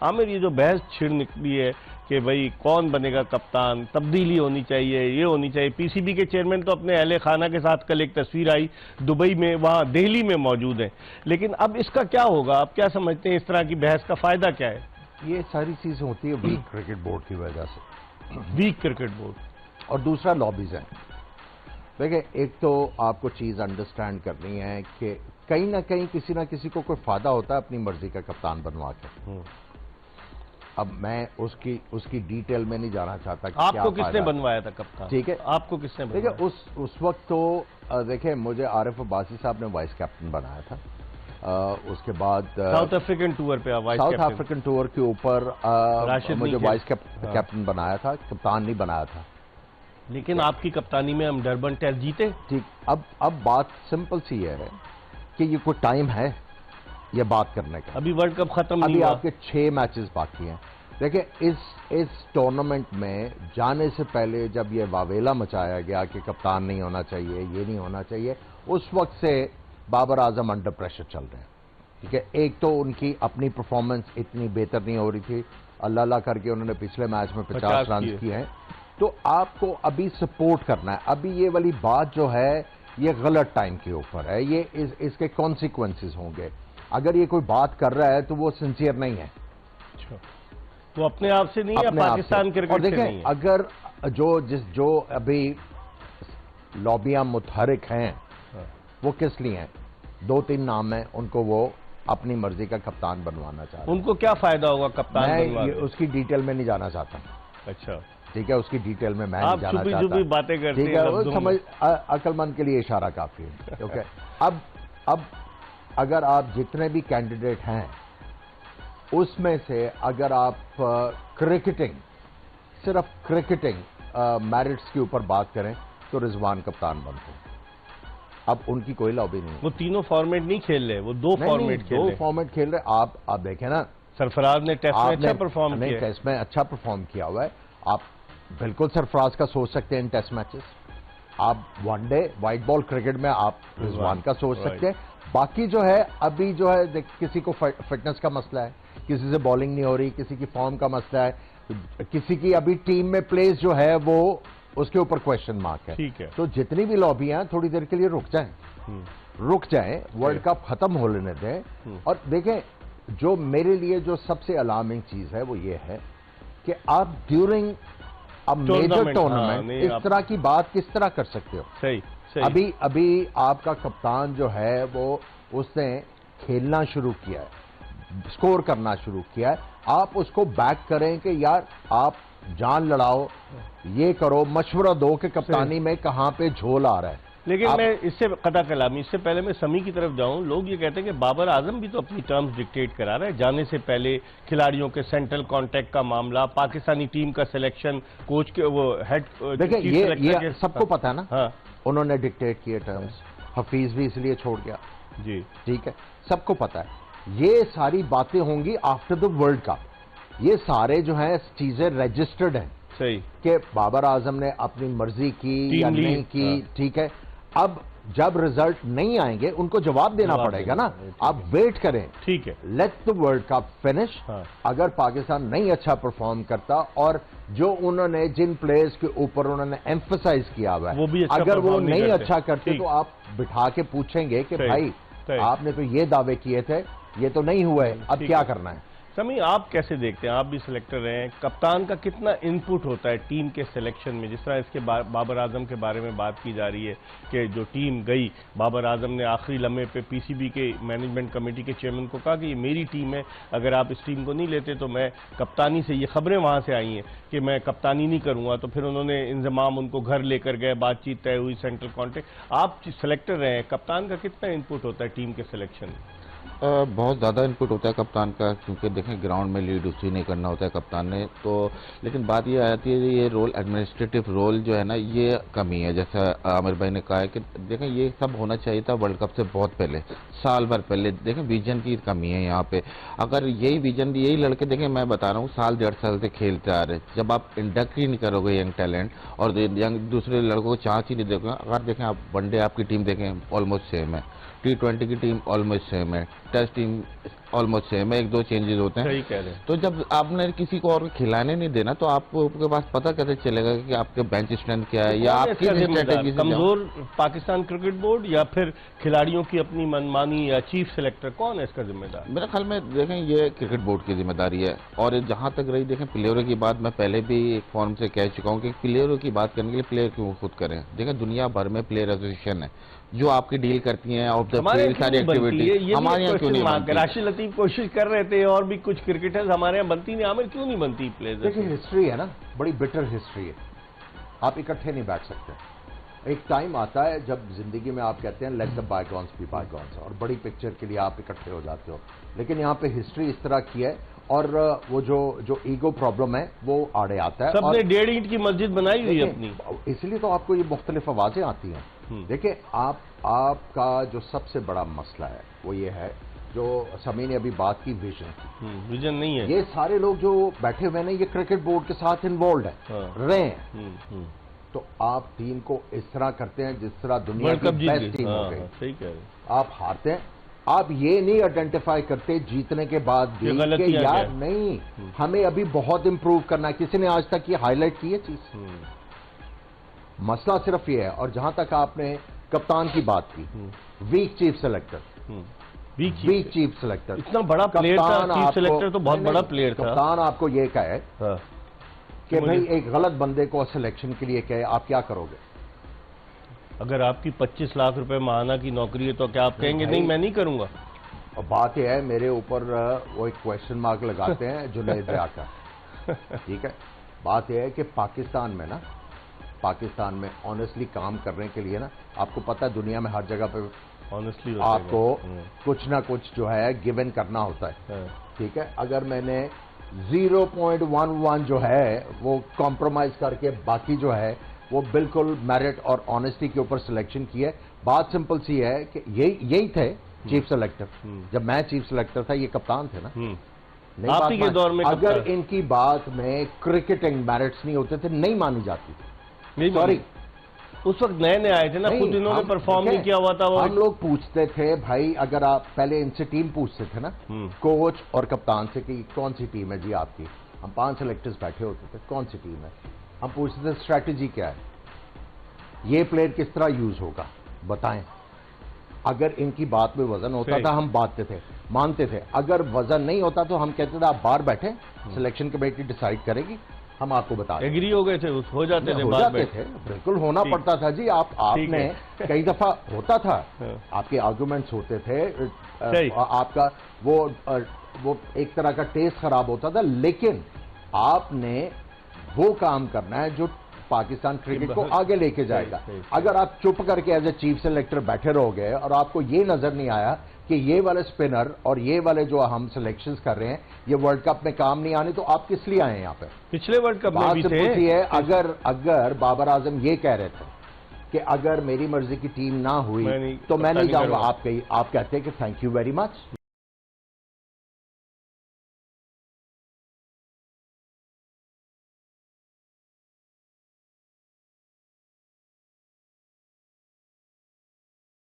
आमिर, ये जो बहस छिड़ निकली है कि भाई कौन बनेगा कप्तान, तब्दीली होनी चाहिए, ये होनी चाहिए। पीसीबी के चेयरमैन तो अपने अहले खाना के साथ कल एक तस्वीर आई दुबई में, वहां दिल्ली में मौजूद है, लेकिन अब इसका क्या होगा? आप क्या समझते हैं, इस तरह की बहस का फायदा क्या है? ये सारी चीज होती है वीक क्रिकेट बोर्ड की वजह से। वीक क्रिकेट बोर्ड और दूसरा लॉबीज है। देखिए, एक तो आपको चीज अंडरस्टैंड करनी है कि कहीं ना कहीं किसी ना किसी को कोई फायदा होता है अपनी मर्जी का कप्तान बनवा के। अब मैं उसकी डिटेल में नहीं जाना चाहता कि आपको किसने बनवाया था कप्तान? ठीक है, आपको किसने बनवाया? देखिए, उस वक्त तो देखिए मुझे आरिफ अब्बासी साहब ने वाइस कैप्टन बनाया था। उसके बाद साउथ अफ्रीकन टूर पे साउथ अफ्रीकन टूर के ऊपर मुझे वाइस कैप्टन बनाया था, कप्तान नहीं बनाया था। लेकिन आपकी कप्तानी में हम डरबन टेस्ट जीते। ठीक, अब बात सिंपल सी है कि ये कोई टाइम है ये बात करने का। अभी वर्ल्ड कप खत्म नहीं अभी हुआ। आपके 6 मैचेस बाकी हैं। देखिए, इस टूर्नामेंट में जाने से पहले जब ये वावेला मचाया गया कि कप्तान नहीं होना चाहिए, ये नहीं होना चाहिए, उस वक्त से बाबर आजम अंडर प्रेशर चल रहे हैं। ठीक है, एक तो उनकी अपनी परफॉर्मेंस इतनी बेहतर नहीं हो रही थी, अल्लाह करके उन्होंने पिछले मैच में 50 रन किए हैं। तो आपको अभी सपोर्ट करना है। अभी ये वाली बात जो है ये गलत टाइम के ऊपर है, ये इसके कॉन्सिक्वेंसेस होंगे। अगर ये कोई बात कर रहा है तो वो सिंसियर नहीं है। तो अपने आप से नहीं है, पाकिस्तान क्रिकेट से नहीं है। अगर जो अभी लॉबियां मुतहरिक हैं वो किस लिए हैं? 2-3 नाम है, उनको वो अपनी मर्जी का कप्तान बनवाना चाहते हैं। उनको क्या फायदा होगा कप्तान बनवाने? मैं उसकी डिटेल में नहीं जाना चाहता। अच्छा, ठीक है, उसकी डिटेल में मैं नहीं जाना चाहता। आप छुपी बातें करते हैं। ठीक है, वो समझ अक्लमंद के लिए इशारा काफी है। ओके, अब अगर आप जितने भी कैंडिडेट हैं उसमें से अगर आप क्रिकेटिंग, सिर्फ क्रिकेटिंग मेरिट्स के ऊपर बात करें तो रिजवान कप्तान बनते हैं। अब उनकी कोई लॉबी नहीं है। वो तीनों फॉर्मेट नहीं खेल रहे, वो दो फॉर्मेट खेल रहे। 2 फॉर्मेट खेल रहे। आप देखें ना, सरफराज ने टेस्ट में अच्छा परफॉर्म किया। टेस्ट में अच्छा परफॉर्म किया हुआ है। आप बिल्कुल सरफराज का सोच सकते हैं इन टेस्ट मैचेस। आप वनडे व्हाइट बॉल क्रिकेट में आप रिजवान का सोच सकते हैं। बाकी जो है अभी जो है किसी को फिटनेस का मसला है, किसी से बॉलिंग नहीं हो रही, किसी की फॉर्म का मसला है, किसी की अभी टीम में प्लेस जो है वो उसके ऊपर क्वेश्चन मार्क है। ठीक है, तो जितनी भी लॉबियां थोड़ी देर के लिए रुक जाएं, वर्ल्ड कप खत्म हो लेने दें। और देखें, जो मेरे लिए जो सबसे अलार्मिंग चीज है वो ये है कि आप ड्यूरिंग अब मेजर टूर्नामेंट इस तरह की बात किस तरह कर सकते हो? सही, सही। अभी आपका कप्तान जो है वो उसने खेलना शुरू किया है, स्कोर करना शुरू किया है। आप उसको बैक करें कि यार आप जान लड़ाओ, ये करो, मशवरा दो कि कप्तानी में कहां पे झोल आ रहा है। लेकिन मैं इससे कदा कलामी, इससे पहले मैं समी की तरफ जाऊं, लोग ये कहते हैं कि बाबर आजम भी तो अपनी टर्म्स डिक्टेट करा रहा है। जाने से पहले खिलाड़ियों के सेंट्रल कांटेक्ट का मामला, पाकिस्तानी टीम का सिलेक्शन, कोच के वो हेड, देखिए ये सबको पता है ना। हाँ, उन्होंने डिक्टेट किए टर्म्स, हफीज भी इसलिए छोड़ गया जी। ठीक है, सबको पता है। ये सारी बातें होंगी आफ्टर द वर्ल्ड कप। ये सारे जो है चीजें रजिस्टर्ड हैं। सही, कि बाबर आजम ने अपनी मर्जी की या नहीं की। ठीक है, अब जब रिजल्ट नहीं आएंगे उनको जवाब देना पड़ेगा ना। आप वेट करें। ठीक है, let the world cup finish. अगर पाकिस्तान नहीं अच्छा परफॉर्म करता और जो उन्होंने जिन प्लेयर्स के ऊपर उन्होंने एम्फसाइज किया हुआ है, वो भी अच्छा अगर वो नहीं अच्छा करते तो आप बिठा के पूछेंगे कि भाई आपने तो ये दावे किए थे, ये तो नहीं हुए, अब क्या करना है? समी, आप कैसे देखते हैं? आप भी सिलेक्टर रहे हैं, कप्तान का कितना इनपुट होता है टीम के सिलेक्शन में? जिस तरह इसके बाबर आजम के बारे में बात की जा रही है कि जो टीम गई, बाबर आजम ने आखिरी लम्हे पे पीसीबी के मैनेजमेंट कमेटी के चेयरमैन को कहा कि ये मेरी टीम है, अगर आप इस टीम को नहीं लेते तो मैं कप्तानी से, ये खबरें वहां से आई हैं कि मैं कप्तानी नहीं करूंगा। तो फिर उन्होंने इंजमाम उनको घर लेकर गए, बातचीत तय हुई, सेंट्रल कॉन्टेक्ट। आप सिलेक्टर रहे हैं, कप्तान का कितना इनपुट होता है टीम के सिलेक्शन में? बहुत ज़्यादा इनपुट होता है कप्तान का, क्योंकि देखें ग्राउंड में लीड उसी ने करना होता है कप्तान ने। तो लेकिन बात ये आती है ये रोल, एडमिनिस्ट्रेटिव रोल जो है ना, ये कमी है। जैसा आमिर भाई ने कहा है कि देखें ये सब होना चाहिए था वर्ल्ड कप से बहुत पहले, साल भर पहले। देखें विजन की कमी है यहाँ पे। अगर यही विजन, यही लड़के, देखें मैं बता रहा हूँ, साल 1.5 साल से खेलते आ रहे, जब आप इंडक्ट ही नहीं करोगे यंग टैलेंट और यंग दूसरे लड़कों को चांस ही नहीं दोगे। अगर देखें आप वनडे आपकी टीम देखें ऑलमोस्ट सेम है, T20 की टीम ऑलमोस्ट सेम है, टेस्ट टीम ऑलमोस्ट सेम है, 1-2 चेंजेस होते हैं। सही कह रहे हैं। तो जब आपने किसी को और खिलाने नहीं देना तो आपके पास पता कैसे चलेगा कि आपके बेंच स्ट्रेंथ क्या है या आपकी स्ट्रेटेजी से कमजोर पाकिस्तान क्रिकेट बोर्ड या फिर खिलाड़ियों की अपनी मनमानी या चीफ सिलेक्टर, कौन है इसका जिम्मेदार? मेरे ख्याल में देखें ये क्रिकेट बोर्ड की जिम्मेदारी है। और जहां तक रही देखें प्लेयरों की बात, मैं पहले भी एक फॉर्म से कह चुका हूं कि प्लेयरों की बात करने के लिए प्लेयर क्यों खुद करें। देखें दुनिया भर में प्लेयर एसोसिएशन है जो आपकी डील करती हैं ऑफ द फील्ड सारी एक्टिविटी। हमारे यहाँ क्यों नहीं बनती? राशिद लतीफ कोशिश कर रहे थे और भी कुछ क्रिकेटर्स हमारे यहाँ बनती नहीं, आमिर क्यों नहीं बनती प्लेयर्स? देखिए हिस्ट्री है ना, बड़ी बिटर हिस्ट्री है, आप इकट्ठे नहीं बैठ सकते। एक टाइम आता है जब जिंदगी में आप कहते हैं let the bygones be bygones, और बड़ी पिक्चर के लिए आप इकट्ठे हो जाते हो। लेकिन यहाँ पे हिस्ट्री इस तरह की है और वो जो ईगो प्रॉब्लम है वो आड़े आता है। सबने 1.5 ईंट की मस्जिद बनाई हुई है अपनी, इसलिए तो आपको ये मुख्तलिफ आवाजें आती हैं। देखिए आपका जो सबसे बड़ा मसला है वो ये है, जो समी ने अभी बात की विजन नहीं है। ये सारे लोग जो बैठे हुए हैं ये क्रिकेट बोर्ड के साथ इन्वॉल्व है, रहे हैं। तो आप टीम को इस तरह करते हैं जिस तरह दुनिया की बेस्ट टीम हो गई। सही कह रहे हैं। आप हारते हैं, आप ये नहीं आइडेंटिफाई करते जीतने के बाद भी कि यार नहीं हमें अभी बहुत इंप्रूव करना है। किसी ने आज तक ये हाईलाइट की है चीज? मसला सिर्फ ये है। और जहां तक आपने कप्तान की बात की, weak chief selector, weak chief selector, इतना बड़ा प्लेयर था, चीफ सेलेक्टर तो बहुत बड़ा प्लेयर था। कप्तान आपको ये कहे कि भाई एक गलत बंदे को सिलेक्शन के लिए कहे, आप क्या करोगे? अगर आपकी 25 लाख रुपए माहाना की नौकरी है तो क्या आप कहेंगे नहीं मैं नहीं करूंगा? और बात यह है मेरे ऊपर वो एक क्वेश्चन मार्क लगाते हैं जुनैद का। ठीक है, बात यह है कि पाकिस्तान में ऑनेस्टली काम करने के लिए ना, आपको पता है दुनिया में हर जगह पे ऑनेस्टली आपको कुछ ना कुछ जो है गिवन करना होता है। ठीक है, अगर मैंने 0.11 जो है वो कॉम्प्रोमाइज करके बाकी जो है वो बिल्कुल मेरिट और ऑनेस्टी के ऊपर सिलेक्शन की है। बात सिंपल सी है कि यही थे चीफ सेलेक्टर। जब मैं चीफ सेलेक्टर था ये कप्तान थे ना। नहीं के दौर में अगर इनकी बात में क्रिकेटिंग मेरिट्स नहीं होते थे नहीं मानी जाती थी। सॉरी, उस वक्त नए नए आए थे ना, खुद इन्होंने परफॉर्म नहीं किया हुआ था। वो हम लोग पूछते थे भाई, अगर आप पहले इनसे टीम पूछते थे ना कोच और कप्तान से कि कौन सी टीम है जी आपकी, हम 5 सेलेक्टर्स बैठे होते थे, कौन सी टीम है, हम पूछते थे स्ट्रैटेजी क्या है, ये प्लेयर किस तरह यूज होगा बताएं। अगर इनकी बात में वजन होता था हम बांटते थे, मानते थे। अगर वजन नहीं होता तो हम कहते थे आप बाहर बैठे, सिलेक्शन कमेटी डिसाइड करेगी, हम आपको बता दें। एग्री हो गए थे, हो जाते थे, बिल्कुल होना पड़ता था जी। आपने कई दफा होता था, आपके आर्गुमेंट्स होते थे, आपका वो एक तरह का टेस्ट खराब होता था, लेकिन आपने वो काम करना है जो पाकिस्तान क्रिकेट को आगे लेके जाएगा। अगर आप चुप करके एज ए चीफ सेलेक्टर बैठे रहोगे और आपको ये नजर नहीं आया कि ये वाले स्पिनर और ये वाले जो हम सिलेक्शंस कर रहे हैं ये वर्ल्ड कप में काम नहीं आने, तो आप किस लिए आए यहाँ पे? पिछले वर्ल्ड कप में भी थे। है अगर बाबर आजम ये कह रहे थे कि अगर मेरी मर्जी की टीम ना हुई तो मैं नहीं जाऊंगा, आप कहते हैं कि थैंक यू वेरी मच।